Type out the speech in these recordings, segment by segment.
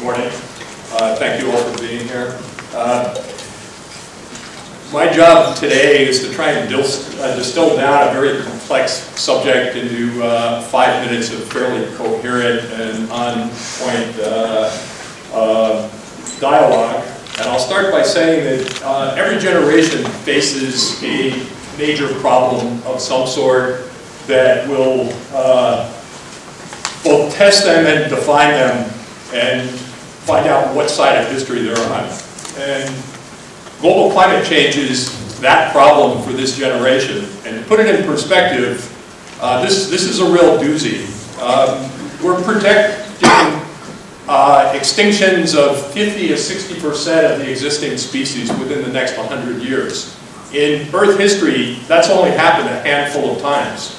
Morning. Thank you all for being here. My job today is to try and distill down a very complex subject into 5 minutes of fairly coherent and on-point dialogue. And I'll start by saying that every generation faces a major problem of some sort that will both test them and define them and find out what side of history they're on. And global climate change is that problem for this generation. And to put it in perspective, this is a real doozy. We're projecting extinctions of 50 to 60% of the existing species within the next 100 years. In Earth history, that's only happened a handful of times.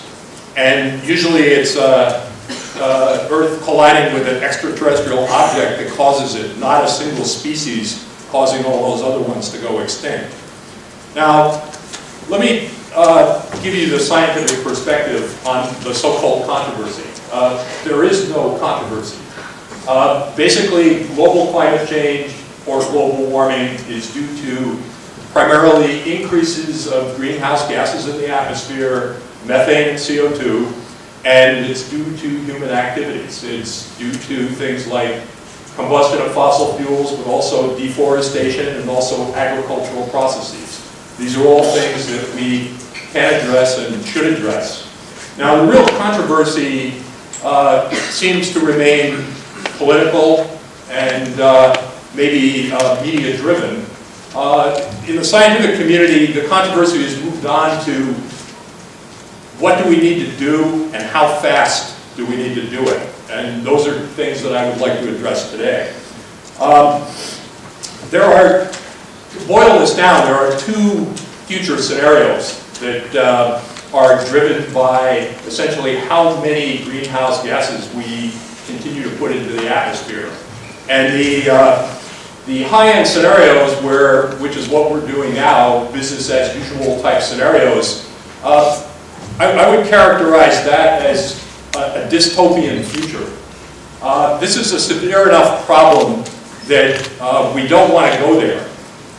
And usually it's Earth colliding with an extraterrestrial object that causes it, not a single species causing all those other ones to go extinct. Now, let me give you the scientific perspective on the so-called controversy. There is no controversy. Basically, global climate change or global warming is due to primarily increases of greenhouse gases in the atmosphere, methane and CO2, and it's due to human activities. It's due to things like combustion of fossil fuels, but also deforestation and also agricultural processes. These are all things that we can address and should address. Now, the real controversy seems to remain political and maybe media-driven. In the scientific community, the controversy has moved on to what do we need to do and how fast do we need to do it? And those are things that I would like to address today. To boil this down, there are two future scenarios that are driven by essentially how many greenhouse gases we continue to put into the atmosphere. And the high-end scenarios, which is what we're doing now, business as usual type scenarios, I would characterize that as a dystopian future. This is a severe enough problem that we don't want to go there.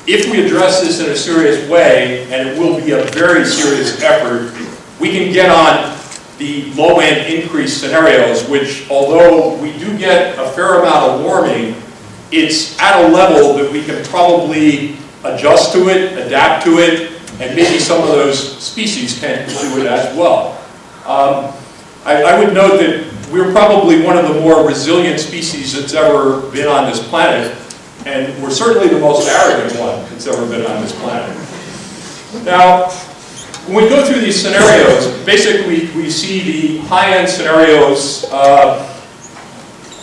If we address this in a serious way, and it will be a very serious effort, we can get on the low-end increase scenarios, which, although we do get a fair amount of warming, it's at a level that we can probably adjust to it, adapt to it, and maybe some of those species can do it as well. I would note that we're probably one of the more resilient species that's ever been on this planet, and we're certainly the most arrogant one that's ever been on this planet. Now, when we go through these scenarios, basically we see the high-end scenarios.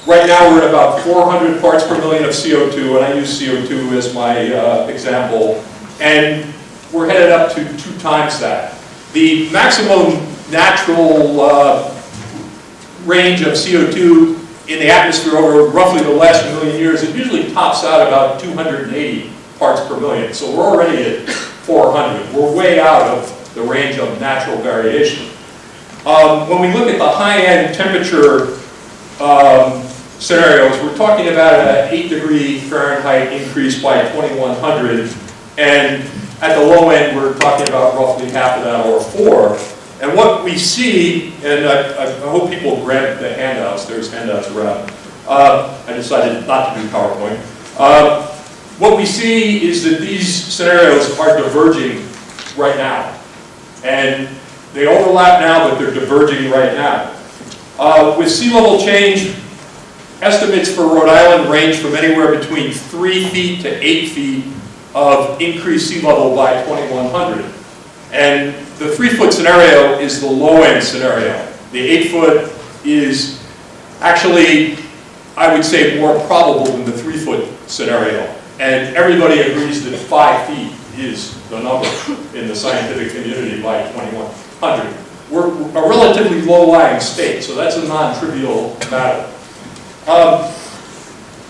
Right now we're at about 400 parts per million of CO2, and I use CO2 as my example, and we're headed up to 2 times that. The maximum natural range of CO2 in the atmosphere over roughly the last 1 million years, it usually tops out about 280 parts per million. So we're already at 400. We're way out of the range of natural variation. When we look at the high-end temperature scenarios, we're talking about an 8-degree Fahrenheit increase by 2100, and at the low end, we're talking about roughly half of that, or 4. And what we see, and I hope people grab the handouts, there's handouts around. I decided not to do PowerPoint. What we see is that these scenarios are diverging right now. And they overlap now, but they're diverging right now. With sea level change, estimates for Rhode Island range from anywhere between 3 feet to 8 feet of increased sea level by 2100. And the 3-foot scenario is the low-end scenario. The 8-foot is actually, I would say, more probable than the 3-foot scenario. And everybody agrees that 5 feet is the number in the scientific community by 2100. We're a relatively low-lying state, so that's a non-trivial matter.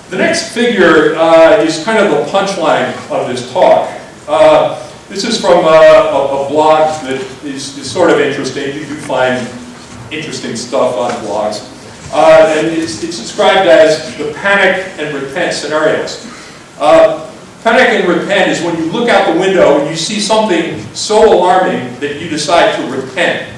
The next figure is kind of the punchline of this talk. This is from a blog that is sort of interesting. You do find interesting stuff on blogs. And it's described as the panic and repent scenarios. Panic and repent is when you look out the window and you see something so alarming that you decide to repent.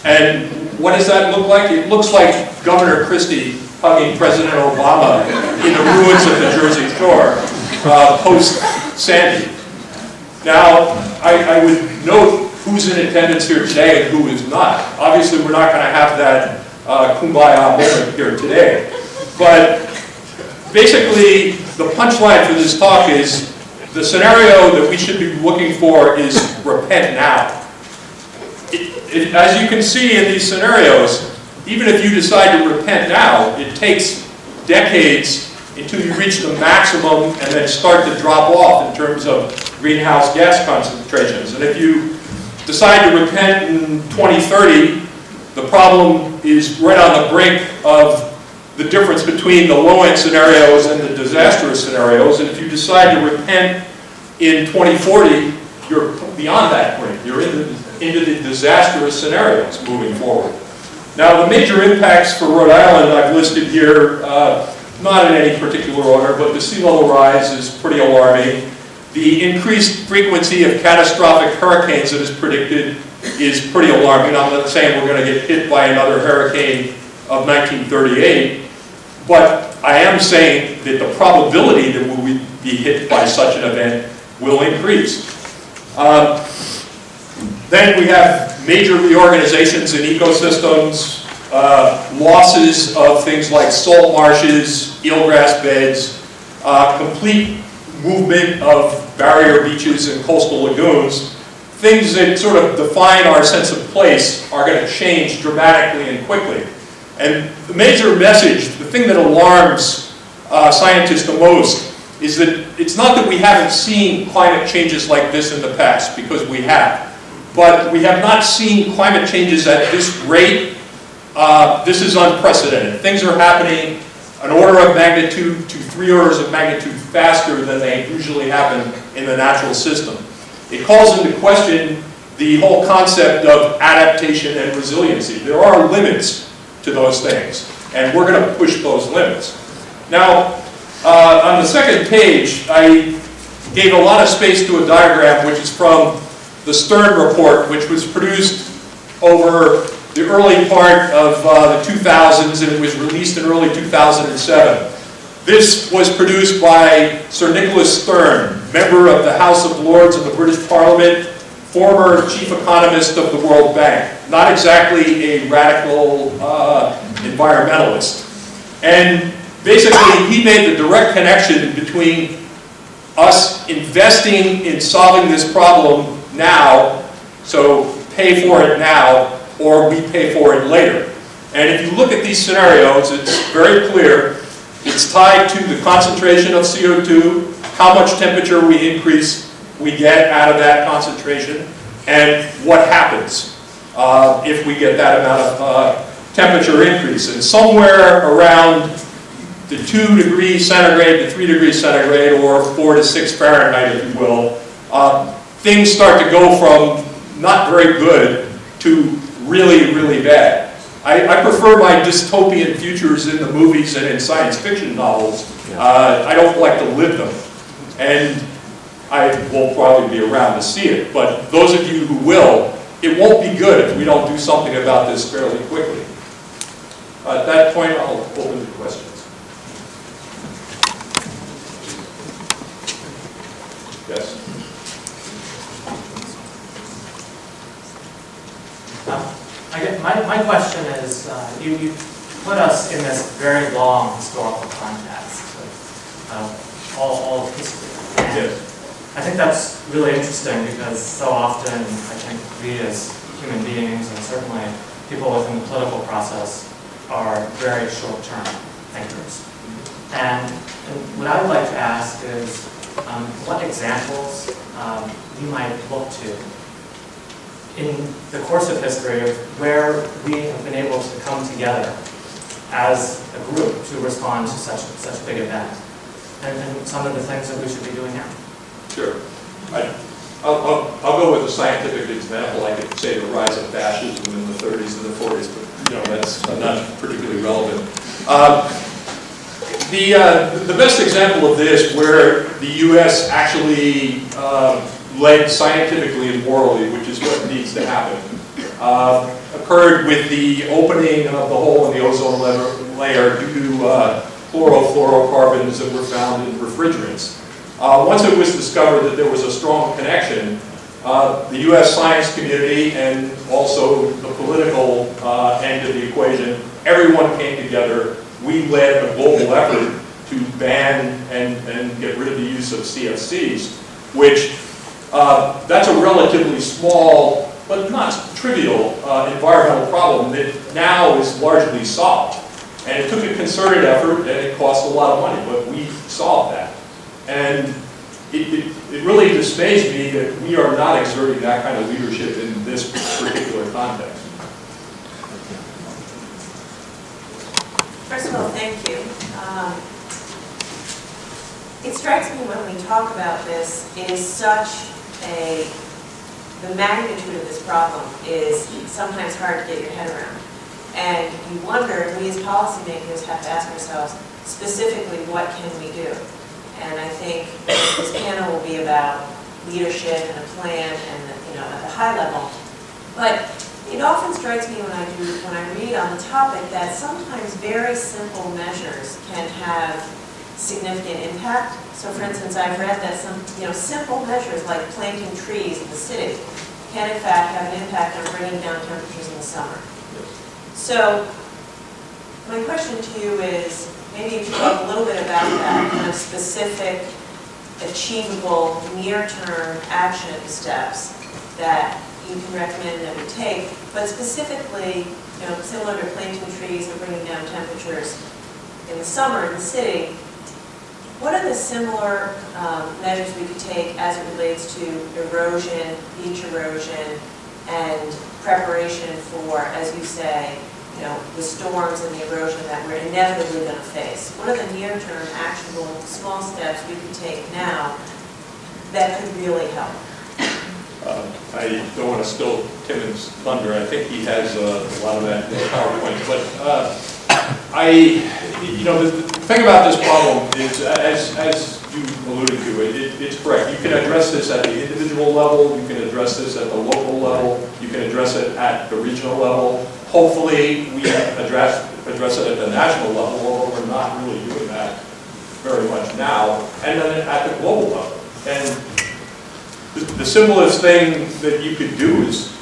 And what does that look like? It looks like Governor Christie hugging President Obama in the ruins of the Jersey Shore post-Sandy. Now, I would note who's in attendance here today and who is not. Obviously, we're not going to have that kumbaya moment here today. But basically, the punchline for this talk is the scenario that we should be looking for is repent now. As you can see in these scenarios, even if you decide to repent now, it takes decades until you reach the maximum and then start to drop off in terms of greenhouse gas concentrations. And if you decide to repent in 2030, the problem is right on the brink of the difference between the low-end scenarios and the disastrous scenarios. And if you decide to repent in 2040, you're beyond that brink. You're into the disastrous scenarios moving forward. Now, the major impacts for Rhode Island I've listed here, not in any particular order, but the sea level rise is pretty alarming. The increased frequency of catastrophic hurricanes that is predicted is pretty alarming. I'm not saying we're going to get hit by another hurricane of 1938, but I am saying that the probability that we'll be hit by such an event will increase. Then we have major reorganizations in ecosystems, losses of things like salt marshes, eelgrass beds, complete movement of barrier beaches and coastal lagoons. Things that sort of define our sense of place are going to change dramatically and quickly. And the major message, the thing that alarms scientists the most, is that it's not that we haven't seen climate changes like this in the past, because we have. But we have not seen climate changes at this rate. This is unprecedented. Things are happening an order of magnitude to 3 orders of magnitude faster than they usually happen in the natural system. It calls into question the whole concept of adaptation and resiliency. There are limits to those things, and we're going to push those limits. Now, on the second page, I gave a lot of space to a diagram which is from the Stern report, which was produced over the early part of the 2000s, and it was released in early 2007. This was produced by Sir Nicholas Stern, member of the House of Lords of the British Parliament, former chief economist of the World Bank. Not exactly a radical environmentalist. And basically, he made the direct connection between us investing in solving this problem now, so pay for it now, or we pay for it later. And if you look at these scenarios, it's very clear. It's tied to the concentration of CO2, how much temperature we get out of that concentration, and what happens if we get that amount of temperature increase. And somewhere around the 2 degrees centigrade to 3 degrees centigrade, or 4 to 6 Fahrenheit, if you will, things start to go from not very good to really, really bad. I prefer my dystopian futures in the movies and in science fiction novels. I don't like to live them. And I will probably be around to see it. But those of you who will, it won't be good if we don't do something about this fairly quickly. At that point, I'll open to questions. Yes? I guess my question is, you put us in this very long historical context of all of history. And Yes. I think that's really interesting because so often I think we as human beings, and certainly people within the political process, are very short-term thinkers. And what I would like to ask is what examples you might look to in the course of history of where we have been able to come together as a group to respond to such big event, and some of the things that we should be doing now. Sure. I'll go with a scientific example. I could say the rise of fascism in the 30s and the 40s, but that's not particularly relevant. The best example of this, where the U.S. actually led scientifically and morally, which is what needs to happen, occurred with the opening of the hole in the ozone layer due to chlorofluorocarbons that were found in refrigerants. Once it was discovered that there was a strong connection, the U.S. science community and also the political end of the equation, everyone came together. We led a global effort to ban and get rid of the use of CFCs, which that's a relatively small but not trivial environmental problem that now is largely solved. And it took a concerted effort and it cost a lot of money, but we solved that. And it really dismays me that we are not exerting that kind of leadership in this particular context. First of all, thank you. It strikes me when we talk about this, it is the magnitude of this problem is sometimes hard to get your head around. And you wonder, we as policymakers have to ask ourselves, specifically, what can we do? And I think this panel will be about leadership and a plan and at the high level. But it often strikes me when I read on the topic that sometimes very simple measures can have significant impact. So for instance, I've read that some simple measures like planting trees in the city can in fact have an impact on bringing down temperatures in the summer. So my question to you is, maybe you could talk a little bit about that kind of specific, achievable, near-term action steps that you can recommend that we take, but specifically, similar to planting trees and bringing down temperatures in the summer in the city, what are the similar measures we could take as it relates to erosion, beach erosion, and preparation for, as you say, the storms and the erosion that we're inevitably going to face? What are the near-term, actionable, small steps we could take now that could really help? I don't want to steal Timon's thunder. I think he has a lot of that in his PowerPoint. But the thing about this problem is, as you alluded to, it's correct. You can address this at the individual level. You can address this at the local level. You can address it at the regional level. Hopefully, we address it at the national level, although we're not really doing that very much now. And then at the global level. And the simplest thing that you could do is,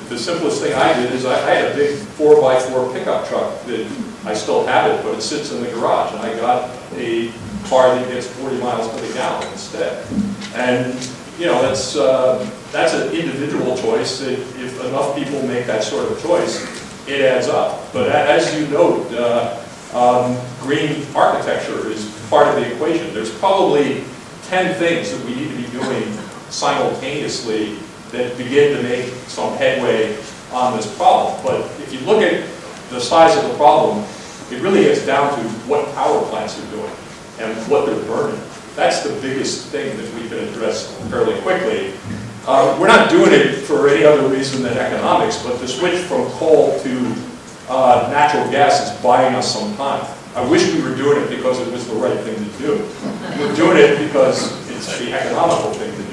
the simplest thing I did is I had a big 4x4 pickup truck that I still have it, but it sits in the garage, and I got a car that gets 40 miles to the gallon instead. And that's an individual choice that if enough people make that sort of choice, it adds up. But as you note, green architecture is part of the equation. There's probably 10 things that we need to be doing simultaneously that begin to make some headway on this problem. But if you look at the size of the problem, it really gets down to what power plants are doing and what they're burning. That's the biggest thing that we can address fairly quickly. We're not doing it for any other reason than economics, but the switch from coal to natural gas is buying us some time. I wish we were doing it because it was the right thing to do. We're doing it because it's the economical thing to do.